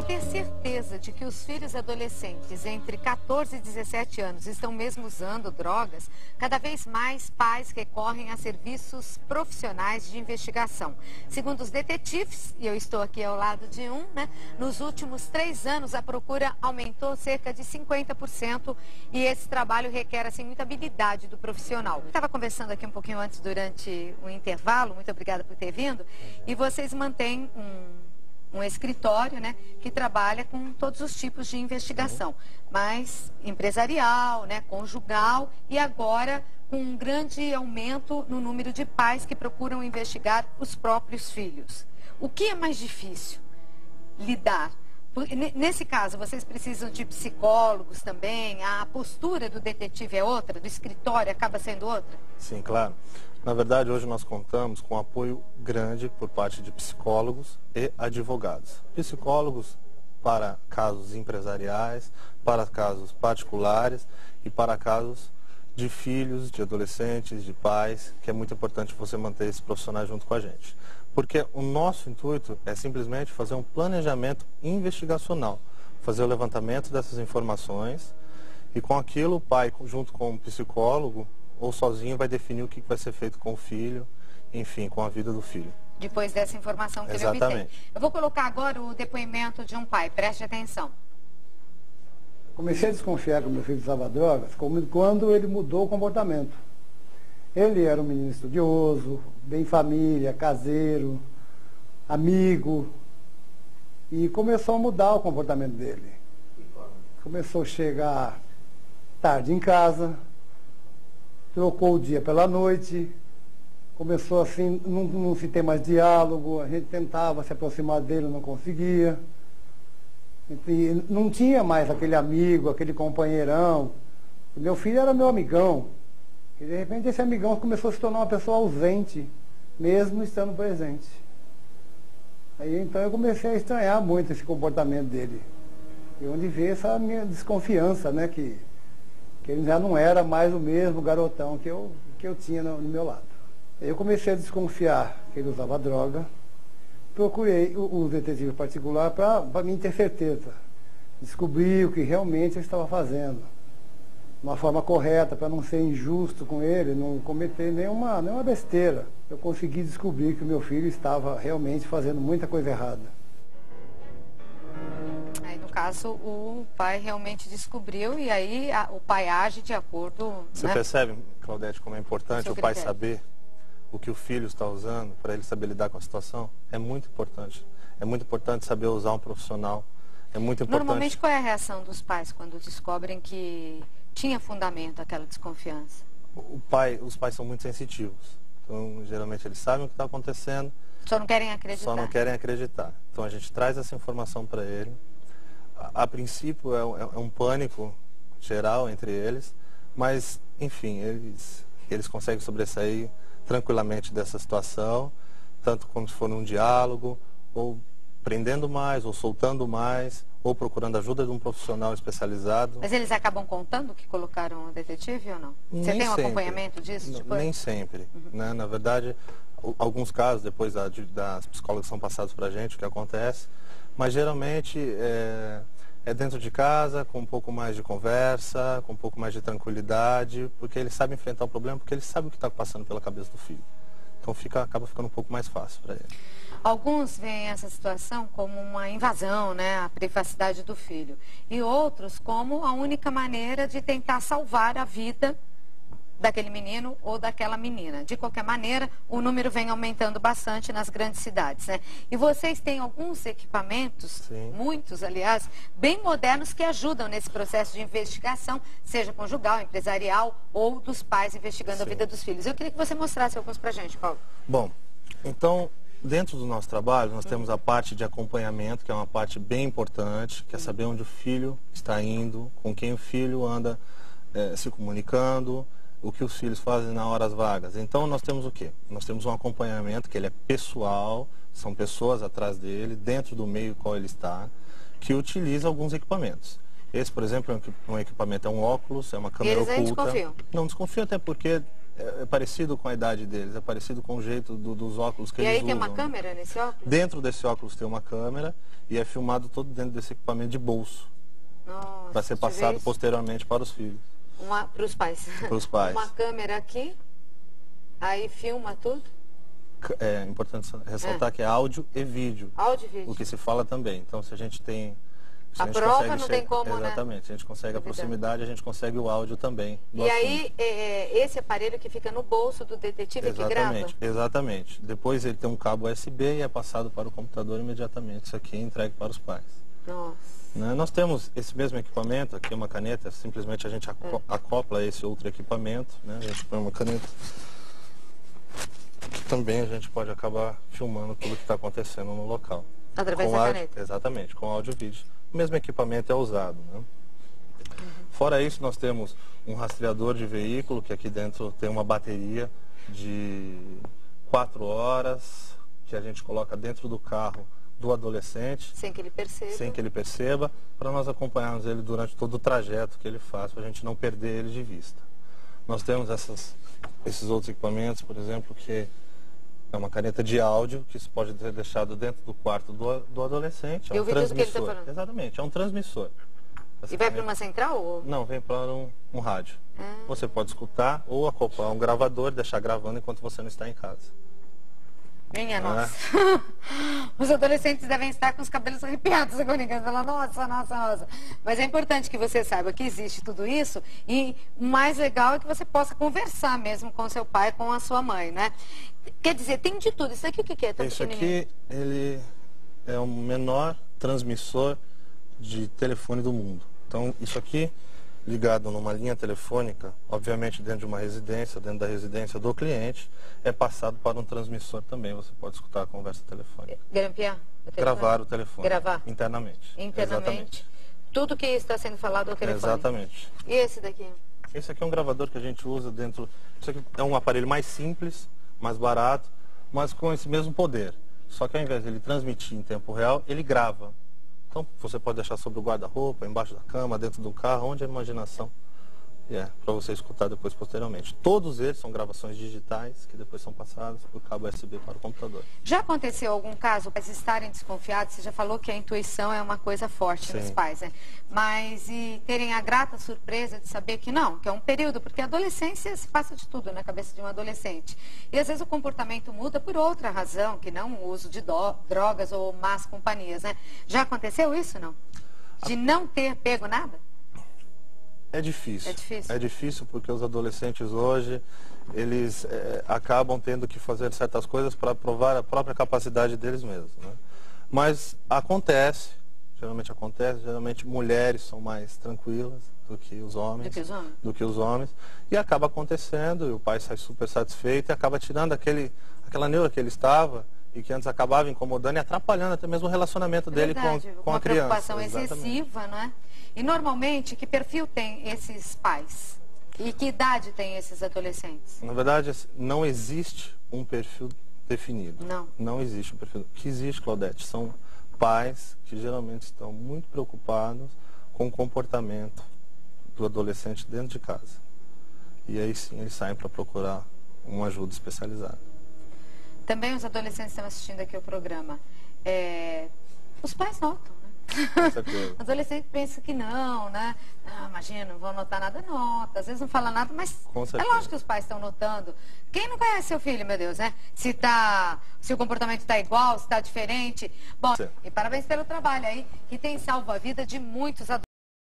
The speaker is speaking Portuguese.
ter certeza de que os filhos adolescentes entre 14 e 17 anos estão mesmo usando drogas, cada vez mais pais recorrem a serviços profissionais de investigação. Segundo os detetives, e eu estou aqui ao lado de um, nos últimos 3 anos a procura aumentou cerca de 50% e esse trabalho requer assim, muita habilidade do profissional. Eu estava conversando aqui um pouquinho antes durante o intervalo, muito obrigada por ter vindo, e vocês mantêm um escritório, que trabalha com todos os tipos de investigação, mas empresarial, conjugal e agora com um grande aumento no número de pais que procuram investigar os próprios filhos. O que é mais difícil? Lidar. Nesse caso, vocês precisam de psicólogos também? A postura do detetive é outra? Do escritório acaba sendo outra? Sim, claro. Na verdade, hoje nós contamos com apoio grande por parte de psicólogos e advogados. Psicólogos para casos empresariais, para casos particulares e para casos de filhos, de adolescentes, de pais, que é muito importante você manter esses profissionais junto com a gente. Porque o nosso intuito é simplesmente fazer um planejamento investigacional, fazer o levantamento dessas informações e com aquilo o pai, junto com o psicólogo, ou sozinho, vai definir o que vai ser feito com o filho, enfim, com a vida do filho. Depois dessa informação que ele obtém. Eu vou colocar agora o depoimento de um pai, preste atenção. Comecei a desconfiar que o meu filho usava drogas quando ele mudou o comportamento. Ele era um menino estudioso, bem família, caseiro, amigo, e começou a mudar o comportamento dele. Começou a chegar tarde em casa, trocou o dia pela noite, começou assim, não se ter mais diálogo, a gente tentava se aproximar dele, não conseguia. E não tinha mais aquele amigo, aquele companheirão. O meu filho era meu amigão. E de repente esse amigão começou a se tornar uma pessoa ausente, mesmo estando presente. Aí então eu comecei a estranhar muito esse comportamento dele. E onde veio essa minha desconfiança, que ele já não era mais o mesmo garotão que eu tinha no meu lado. Eu comecei a desconfiar que ele usava droga, procurei o detetive particular para mim ter certeza, descobrir o que realmente ele estava fazendo, de uma forma correta, para não ser injusto com ele, não cometer nenhuma besteira. Eu consegui descobrir que o meu filho estava realmente fazendo muita coisa errada. No caso, o pai realmente descobriu e aí o pai age de acordo... Você percebe, Claudete, como é importante o pai saber o que o filho está usando para ele saber lidar com a situação? É muito importante. É muito importante saber usar um profissional. É muito importante... Normalmente, qual é a reação dos pais quando descobrem que tinha fundamento aquela desconfiança? Os pais são muito sensitivos. Então, geralmente, eles sabem o que está acontecendo. Só não querem acreditar. Só não querem acreditar. Então, a gente traz essa informação para ele. A princípio é um pânico geral entre eles, mas, enfim, eles conseguem sobressair tranquilamente dessa situação, tanto como se for num diálogo, ou prendendo mais, ou soltando mais, ou procurando ajuda de um profissional especializado. Mas eles acabam contando que colocaram o detetive ou não? Você tem um acompanhamento disso? Nem sempre. Na verdade, alguns casos, depois das psicólogas são passados para a gente, o que acontece, mas geralmente é dentro de casa, com um pouco mais de conversa, com um pouco mais de tranquilidade, porque eles sabem enfrentar o problema, porque eles sabem o que está passando pela cabeça do filho. Então acaba ficando um pouco mais fácil para ele. Alguns veem essa situação como uma invasão, à privacidade do filho. E outros como a única maneira de tentar salvar a vida daquele menino ou daquela menina. De qualquer maneira, o número vem aumentando bastante nas grandes cidades, E vocês têm alguns equipamentos, Sim. muitos, aliás, bem modernos que ajudam nesse processo de investigação, seja conjugal, empresarial ou dos pais investigando Sim. a vida dos filhos. Eu queria que você mostrasse alguns pra gente, Paulo. Bom, então, dentro do nosso trabalho, nós temos a parte de acompanhamento, que é uma parte bem importante, que é saber onde o filho está indo, com quem o filho anda se comunicando, o que os filhos fazem na horas vagas. Então nós temos o quê? Nós temos um acompanhamento que ele é pessoal, são pessoas atrás dele, dentro do meio qual ele está, que utiliza alguns equipamentos. Esse, por exemplo, é um equipamento, é um óculos, é uma câmera oculta. Eles desconfiam? Não desconfio, até porque é parecido com a idade deles, é parecido com o jeito dos óculos que eles usam. E aí tem uma câmera nesse óculos? Dentro desse óculos tem uma câmera e é filmado todo dentro desse equipamento de bolso. Para ser passado posteriormente para os filhos. Para os pais. Para os pais. Uma câmera aqui, aí filma tudo? É importante ressaltar que é áudio e vídeo. Áudio e vídeo. O que se fala também. Então, se a gente tem... A prova não tem como, exatamente, a gente consegue a proximidade, a gente consegue o áudio também. E aí, esse aparelho que fica no bolso do detetive que grava? Exatamente. Depois ele tem um cabo USB e é passado para o computador imediatamente. Isso aqui é entregue para os pais. Nossa. Nós temos esse mesmo equipamento, aqui é uma caneta, simplesmente a gente acopla esse outro equipamento, né? A gente põe uma caneta. Também a gente pode acabar filmando tudo que está acontecendo no local. Através da caneta? Exatamente, com áudio e vídeo. O mesmo equipamento é usado, né? Fora isso, nós temos um rastreador de veículo, que aqui dentro tem uma bateria de 4 horas, que a gente coloca dentro do carro do adolescente. Sem que ele perceba. Sem que ele perceba, para nós acompanharmos ele durante todo o trajeto que ele faz, para a gente não perder ele de vista. Nós temos esses outros equipamentos, por exemplo, que é uma caneta de áudio, que isso pode ser deixado dentro do quarto do adolescente. É um transmissor. Que ele tá falando. Exatamente, é um transmissor. E vai para uma central? Ou... Não, vem para um rádio. Você pode escutar ou acoplar um gravador e deixar gravando enquanto você não está em casa. Minha nossa. Os adolescentes devem estar com os cabelos arrepiados agora, falando, nossa. Mas é importante que você saiba que existe tudo isso e o mais legal é que você possa conversar mesmo com seu pai, com a sua mãe, né? Quer dizer, tem de tudo. Isso aqui o que é? Isso aqui, ele é o menor transmissor de telefone do mundo. Então, isso aqui, ligado numa linha telefônica, obviamente dentro de uma residência, dentro da residência do cliente, é passado para um transmissor também. Você pode escutar a conversa telefônica. Grampear o telefone? Gravar o telefone. Gravar? Internamente. Internamente. Tudo que está sendo falado ao telefone. Exatamente. E esse daqui? Esse aqui é um gravador que a gente usa dentro... Isso aqui é um aparelho mais simples, mais barato, mas com esse mesmo poder. Só que ao invés de ele transmitir em tempo real, ele grava. Então você pode deixar sobre o guarda-roupa, embaixo da cama, dentro do carro, onde a imaginação para você escutar depois posteriormente. Todos eles são gravações digitais que depois são passadas por cabo USB para o computador. Já aconteceu algum caso, pais estarem desconfiados? Você já falou que a intuição é uma coisa forte nos pais, né? Mas e terem a grata surpresa de saber que não, que é um período, porque a adolescência se passa de tudo na cabeça de um adolescente. E às vezes o comportamento muda por outra razão, que não o uso de drogas ou más companhias, né? Já aconteceu isso, não? De não ter pego nada? É difícil. É difícil? É difícil porque os adolescentes hoje, eles acabam tendo que fazer certas coisas para provar a própria capacidade deles mesmos, né? Mas acontece, geralmente mulheres são mais tranquilas do que os homens. Do que os homens. E acaba acontecendo, e o pai sai super satisfeito e acaba tirando aquela neura que ele estava e que antes acabava incomodando e atrapalhando até mesmo o relacionamento dele com a criança. Uma preocupação excessiva, não é? E normalmente, que perfil tem esses pais? E que idade tem esses adolescentes? Na verdade, não existe um perfil definido. Não. Não existe um perfil. O que existe, Claudete, são pais que geralmente estão muito preocupados com o comportamento do adolescente dentro de casa. E aí sim, eles saem para procurar uma ajuda especializada. Também os adolescentes estão assistindo aqui o programa. Os pais notam, né? Com certeza. O adolescente pensa que não, né? Não, imagina, não vão notar nada, nota. Às vezes não fala nada, mas é lógico que os pais estão notando. Quem não conhece seu filho, meu Deus, né? Se o comportamento está igual, se está diferente. Bom, e parabéns pelo trabalho aí, que tem salvo a vida de muitos adolescentes.